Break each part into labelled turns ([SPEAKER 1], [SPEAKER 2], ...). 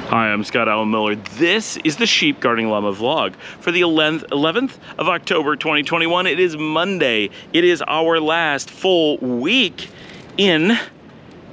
[SPEAKER 1] Hi, I'm Scott Allen Miller. This is the Sheep Guarding Llama vlog for the 11th of October 2021. It is Monday. It is our last full week in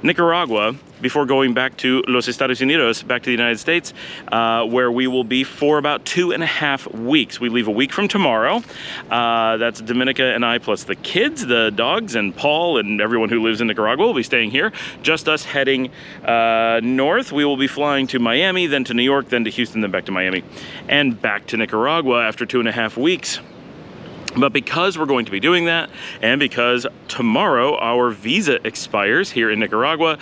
[SPEAKER 1] Nicaragua before going back to Los Estados Unidos, back to the United States, where we will be for about 2.5 weeks. We leave a week from tomorrow. That's Dominica and I plus the kids, the dogs, and Paul and everyone who lives in Nicaragua will be staying here. Just us heading north. We will be flying to Miami, then to New York, then to Houston, then back to Miami, and back to Nicaragua after 2.5 weeks. But because we're going to be doing that, and because tomorrow our visa expires here in Nicaragua,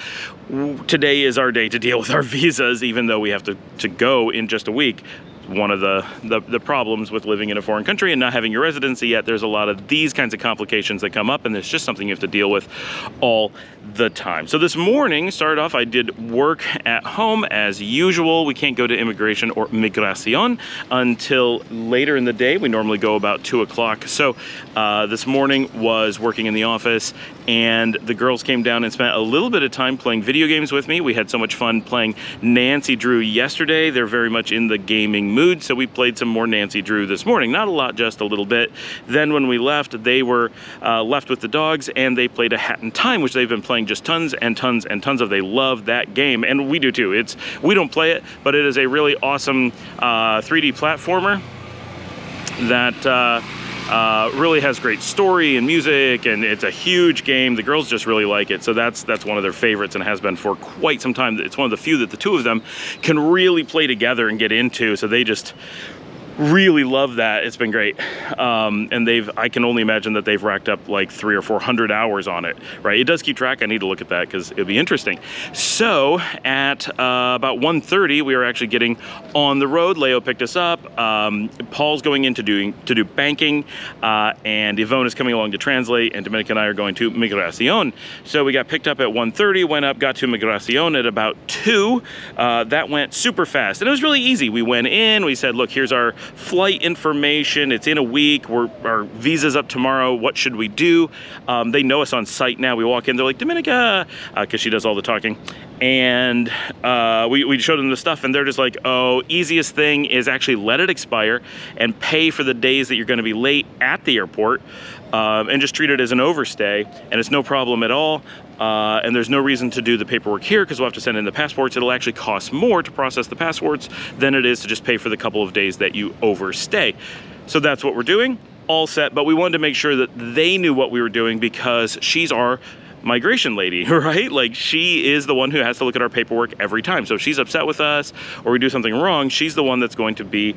[SPEAKER 1] today is our day to deal with our visas, even though we have to go in just a week. One of the problems with living in a foreign country and not having your residency yet, there's a lot of these kinds of complications that come up, and it's just something you have to deal with all the time. So this morning, started off, I did work at home as usual. We can't go to immigration or Migracion until later in the day. We normally go about 2 o'clock. So this morning was working in the office, and the girls came down and spent a little bit of time playing video games with me. We had so much fun playing Nancy Drew yesterday. They're very much in the gaming mood, so we played some more Nancy Drew this morning. Not a lot, just a little bit. Then when we left, they were left with the dogs, and they played a Hat in Time, which they've been playing just tons and tons and tons of. They love that game, and we do too. We don't play it, but it is a really awesome 3D platformer that really has great story and music, and it's a huge game. The girls just really like it, so that's one of their favorites and has been for quite some time. It's one of the few that the two of them can really play together and get into, so they just really love that. It's been great. And I can only imagine that they've racked up like 300 or 400 hours on it, right? It does keep track. I need to look at that because it'll be interesting. So at about 1:30, we are actually getting on the road. Leo picked us up. Paul's going in to do banking, and Yvonne is coming along to translate, and Dominica and I are going to Migracion. So we got picked up at 1:30, went up, got to Migracion at about 2. That went super fast, and it was really easy. We went in, we said, look, here's our flight information. It's in a week. Our visa's up tomorrow. What should we do? They know us on site now. We walk in, they're like, Dominica, because she does all the talking. And we showed them the stuff, and they're just like, oh, easiest thing is actually let it expire and pay for the days that you're going to be late at the airport, and just treat it as an overstay, and it's no problem at all. And there's no reason to do the paperwork here because we'll have to send in the passports. It'll actually cost more to process the passports than it is to just pay for the couple of days that you overstay. So that's what we're doing, all set. But we wanted to make sure that they knew what we were doing because she's our migration lady, right? Like, she is the one who has to look at our paperwork every time. So if she's upset with us or we do something wrong, she's the one that's going to be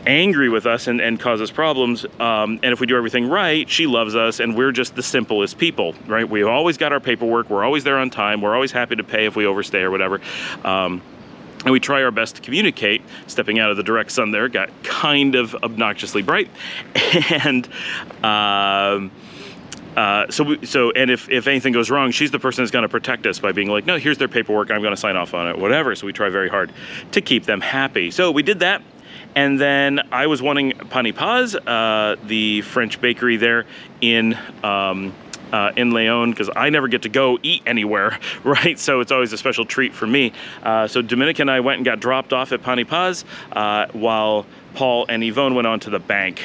[SPEAKER 1] angry with us and cause us problems. And if we do everything right, she loves us, and we're just the simplest people, right? We've always got our paperwork. We're always there on time. We're always happy to pay if we overstay or whatever. And we try our best to communicate. Stepping out of the direct sun there got kind of obnoxiously bright. And and if anything goes wrong, she's the person that's going to protect us by being like, no, here's their paperwork, I'm going to sign off on it, whatever. So we try very hard to keep them happy. So we did that. And then I was wanting Panipas, the French bakery there in Leon, because I never get to go eat anywhere, right? So it's always a special treat for me. So Dominica and I went and got dropped off at Panipas while Paul and Yvonne went on to the bank.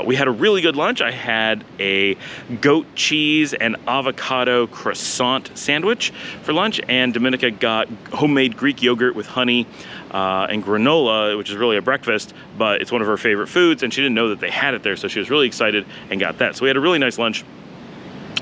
[SPEAKER 1] We had a really good lunch. I had a goat cheese and avocado croissant sandwich for lunch, and Dominica got homemade Greek yogurt with honey and granola, which is really a breakfast, but it's one of her favorite foods, and she didn't know that they had it there, so she was really excited and got that. So we had a really nice lunch.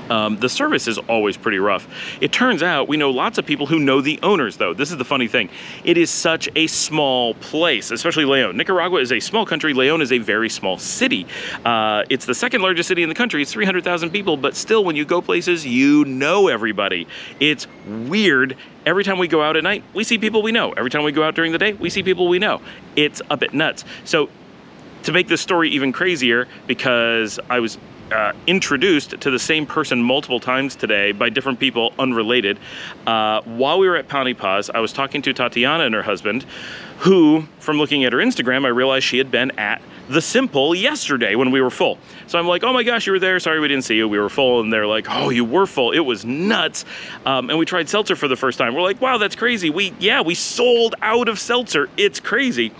[SPEAKER 1] The service is always pretty rough. It turns out we know lots of people who know the owners, though. This is the funny thing. It is such a small place, especially Leon. Nicaragua is a small country. Leon is a very small city. It's the second largest city in the country. It's 300,000 people, but still, when you go places, you know everybody. It's weird. Every time we go out at night, we see people we know. Every time we go out during the day, we see people we know. It's a bit nuts. So to make this story even crazier, because I was introduced to the same person multiple times today by different people unrelated. While we were at Panipas, I was talking to Tatiana and her husband, who, from looking at her Instagram, I realized she had been at the Simple yesterday when we were full. So I'm like, oh my gosh, you were there. Sorry we didn't see you. We were full. And they're like, oh, you were full. It was nuts. And we tried seltzer for the first time. We're like, wow, that's crazy. We sold out of seltzer. It's crazy.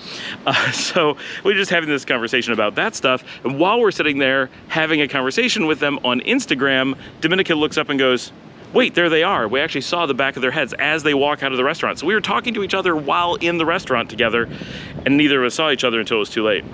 [SPEAKER 1] So we're just having this conversation about that stuff. And while we're sitting there having a conversation with them on Instagram, Dominica looks up and goes, wait, there they are. We actually saw the back of their heads as they walk out of the restaurant. So we were talking to each other while in the restaurant together, and neither of us saw each other until it was too late.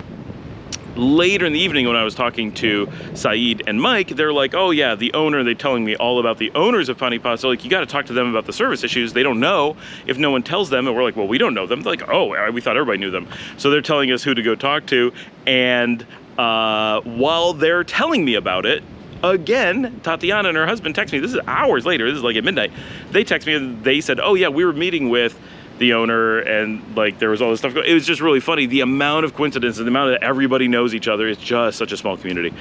[SPEAKER 1] Later in the evening when I was talking to Saeed and Mike, they're like, oh yeah, the owner, they're telling me all about the owners of Panipas. So like, you got to talk to them about the service issues. They don't know if no one tells them. And we're like, well, we don't know them. They're like, oh, we thought everybody knew them. So they're telling us who to go talk to. And while they're telling me about it, again, Tatiana and her husband text me. This is hours later. This is like at midnight. They text me and they said, oh yeah, we were meeting with the owner, and like there was all this stuff going. It was just really funny. The amount of coincidences, the amount that everybody knows each other. It's just such a small community.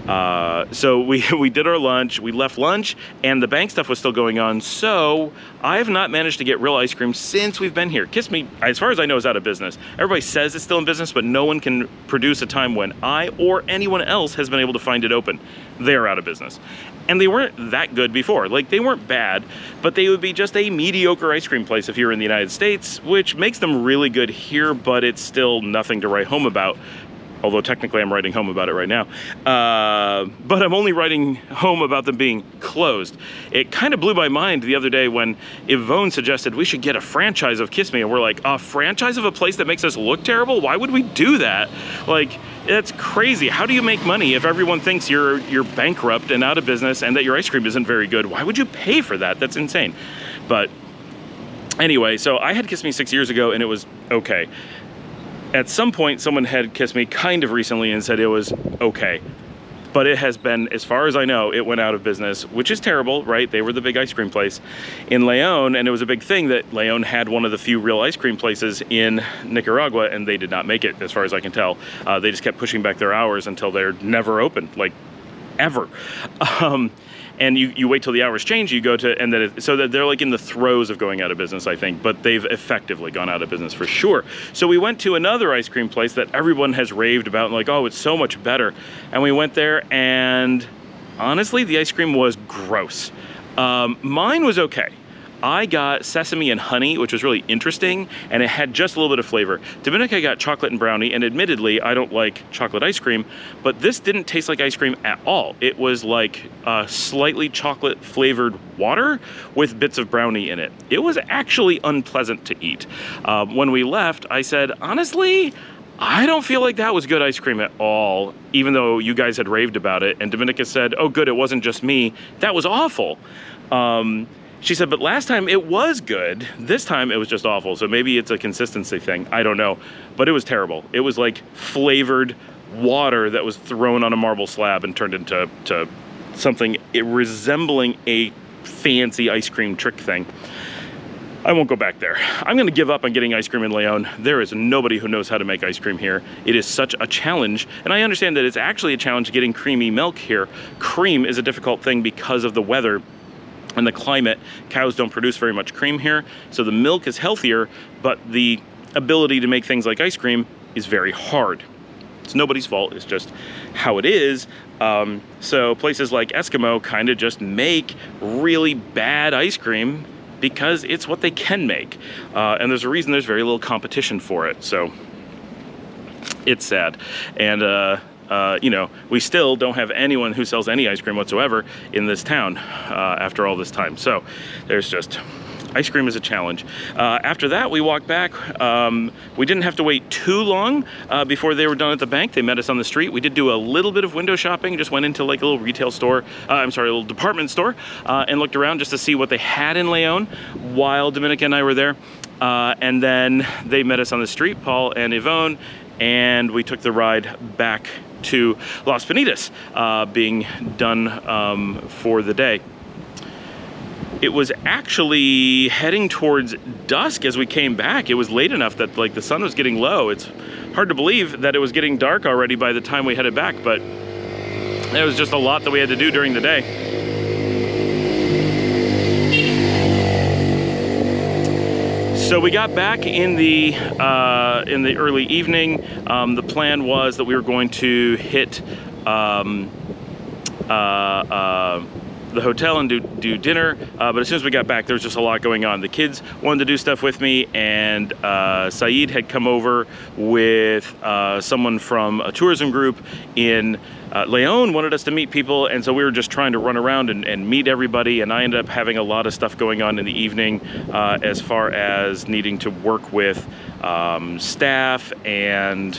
[SPEAKER 1] So we did our lunch. We left lunch, and the bank stuff was still going on. So I have not managed to get real ice cream since we've been here. Kiss Me, as far as I know, is out of business. Everybody says it's still in business, but no one can produce a time when I or anyone else has been able to find it open. They're out of business. And they weren't that good before. Like, they weren't bad, but they would be just a mediocre ice cream place if you were in the United States, which makes them really good here, but it's still nothing to write home about. Although technically I'm writing home about it right now. But I'm only writing home about them being closed. It kind of blew my mind the other day when Yvonne suggested we should get a franchise of Kiss Me, and we're like, a franchise of a place that makes us look terrible? Why would we do that? Like, that's crazy. How do you make money if everyone thinks you're bankrupt and out of business and that your ice cream isn't very good? Why would you pay for that? That's insane. But anyway, so I had Kiss Me 6 years ago and it was okay. At some point, someone had kissed me kind of recently and said it was okay. But it has been, as far as I know, it went out of business, which is terrible, right? They were the big ice cream place in Leon, and it was a big thing that Leon had one of the few real ice cream places in Nicaragua, and they did not make it, as far as I can tell. They just kept pushing back their hours until they're never open, like, ever. And you wait till the hours change, you go to, and then so that they're like in the throes of going out of business, I think, but they've effectively gone out of business for sure. So we went to another ice cream place that everyone has raved about, and like, oh, it's so much better. And we went there, and honestly, the ice cream was gross. Mine was okay. I got sesame and honey, which was really interesting, and it had just a little bit of flavor. Dominica got chocolate and brownie, and admittedly, I don't like chocolate ice cream, but this didn't taste like ice cream at all. It was like slightly chocolate flavored water with bits of brownie in it. It was actually unpleasant to eat. When we left, I said, honestly, I don't feel like that was good ice cream at all, even though you guys had raved about it. And Dominica said, oh good, it wasn't just me. That was awful. She said, but last time it was good. This time it was just awful. So maybe it's a consistency thing. I don't know. But it was terrible. It was like flavored water that was thrown on a marble slab and turned into something resembling a fancy ice cream trick thing. I won't go back there. I'm gonna give up on getting ice cream in Leon. There is nobody who knows how to make ice cream here. It is such a challenge. And I understand that it's actually a challenge getting creamy milk here. Cream is a difficult thing because of the weather and the climate. Cows don't produce very much cream here, so the milk is healthier, but the ability to make things like ice cream is very hard. It's nobody's fault, it's just how it is. So places like Eskimo kind of just make really bad ice cream because it's what they can make. And there's a reason there's very little competition for it, so it's sad. And you know, we still don't have anyone who sells any ice cream whatsoever in this town after all this time. So there's just, ice cream is a challenge. After that, we walked back. We didn't have to wait too long before they were done at the bank. They met us on the street. We did do a little bit of window shopping, just went into like a little retail store, I'm sorry, a little department store, and looked around just to see what they had in Leon while Dominica and I were there. And then they met us on the street, Paul and Yvonne, and we took the ride back to Las Penitas, being done for the day. It was actually heading towards dusk as we came back. It was late enough that like the sun was getting low. It's hard to believe that it was getting dark already by the time we headed back, but there was just a lot that we had to do during the day. So we got back in the early evening. The plan was that we were going to hit the hotel and do dinner, but as soon as we got back, there was just a lot going on. The kids wanted to do stuff with me, and Saeed had come over with someone from a tourism group in Leon, wanted us to meet people, and so we were just trying to run around and meet everybody, and I ended up having a lot of stuff going on in the evening as far as needing to work with staff and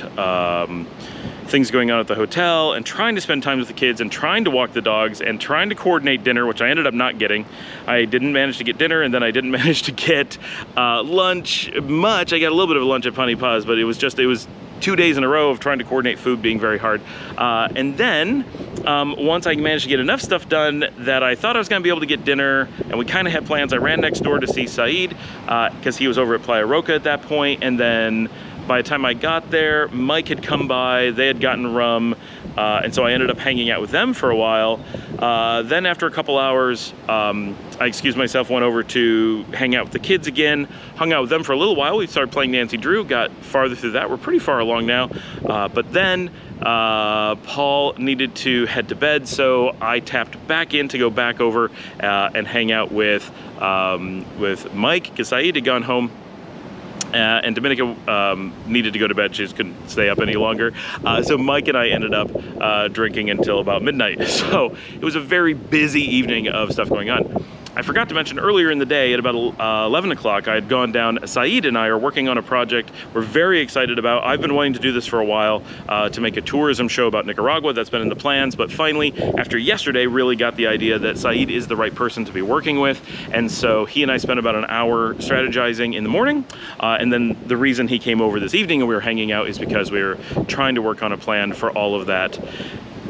[SPEAKER 1] things going on at the hotel, and trying to spend time with the kids, and trying to walk the dogs, and trying to coordinate dinner, which I ended up not getting. I didn't manage to get dinner, and then I didn't manage to get lunch much. I got a little bit of lunch at Panipas, but it was 2 days in a row of trying to coordinate food being very hard. And then once I managed to get enough stuff done that I thought I was gonna be able to get dinner, and we kind of had plans, I ran next door to see Saeed because he was over at Playa Roca at that point, and then by the time I got there, Mike had come by, they had gotten rum, and so I ended up hanging out with them for a while. Then after a couple hours, I excused myself, went over to hang out with the kids again, hung out with them for a little while. We started playing Nancy Drew, got farther through that. We're pretty far along now. But then Paul needed to head to bed, so I tapped back in to go back over and hang out with Mike, because Saeed had gone home. And Dominica needed to go to bed. She just couldn't stay up any longer. So Mike and I ended up drinking until about midnight. So it was a very busy evening of stuff going on. I forgot to mention earlier in the day at about 11 o'clock, I had gone down. Saeed and I are working on a project we're very excited about. I've been wanting to do this for a while, to make a tourism show about Nicaragua. That's been in the plans, but finally, after yesterday, really got the idea that Saeed is the right person to be working with. And so he and I spent about an hour strategizing in the morning. And then the reason he came over this evening and we were hanging out is because we were trying to work on a plan for all of that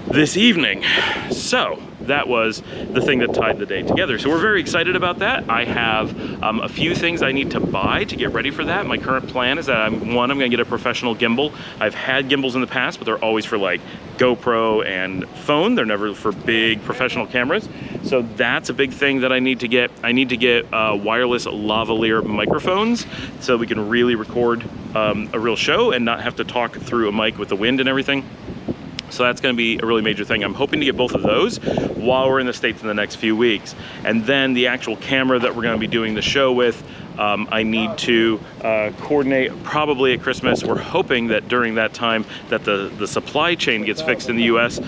[SPEAKER 1] this evening. So that was the thing that tied the day together. So we're very excited about that. I have a few things I need to buy to get ready for that. My current plan is that I'm gonna get a professional gimbal. I've had gimbals in the past, but they're always for like GoPro and phone. They're never for big professional cameras. So that's a big thing that I need to get. I need to get wireless lavalier microphones so we can really record a real show and not have to talk through a mic with the wind and everything. So that's going to be a really major thing. I'm hoping to get both of those while we're in the States in the next few weeks. And then the actual camera that we're going to be doing the show with, I need to coordinate probably at Christmas. We're hoping that during that time that the supply chain gets fixed in the US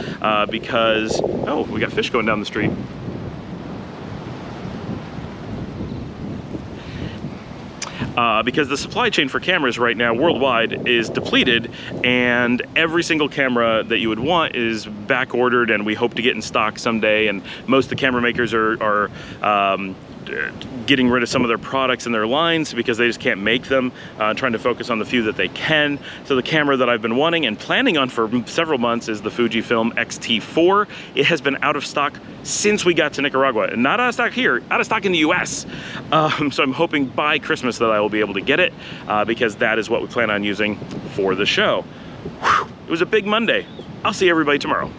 [SPEAKER 1] because, oh, we got fish going down the street. Because the supply chain for cameras right now worldwide is depleted, and every single camera that you would want is back ordered, and we hope to get in stock someday. And most of the camera makers are getting rid of some of their products and their lines because they just can't make them, trying to focus on the few that they can. So the camera that I've been wanting and planning on for several months is the Fujifilm X-T4. It has been out of stock since we got to Nicaragua, and not out of stock here, out of stock in the US. So I'm hoping by Christmas that I will be able to get it because that is what we plan on using for the show. Whew. It was a big Monday. I'll see everybody tomorrow.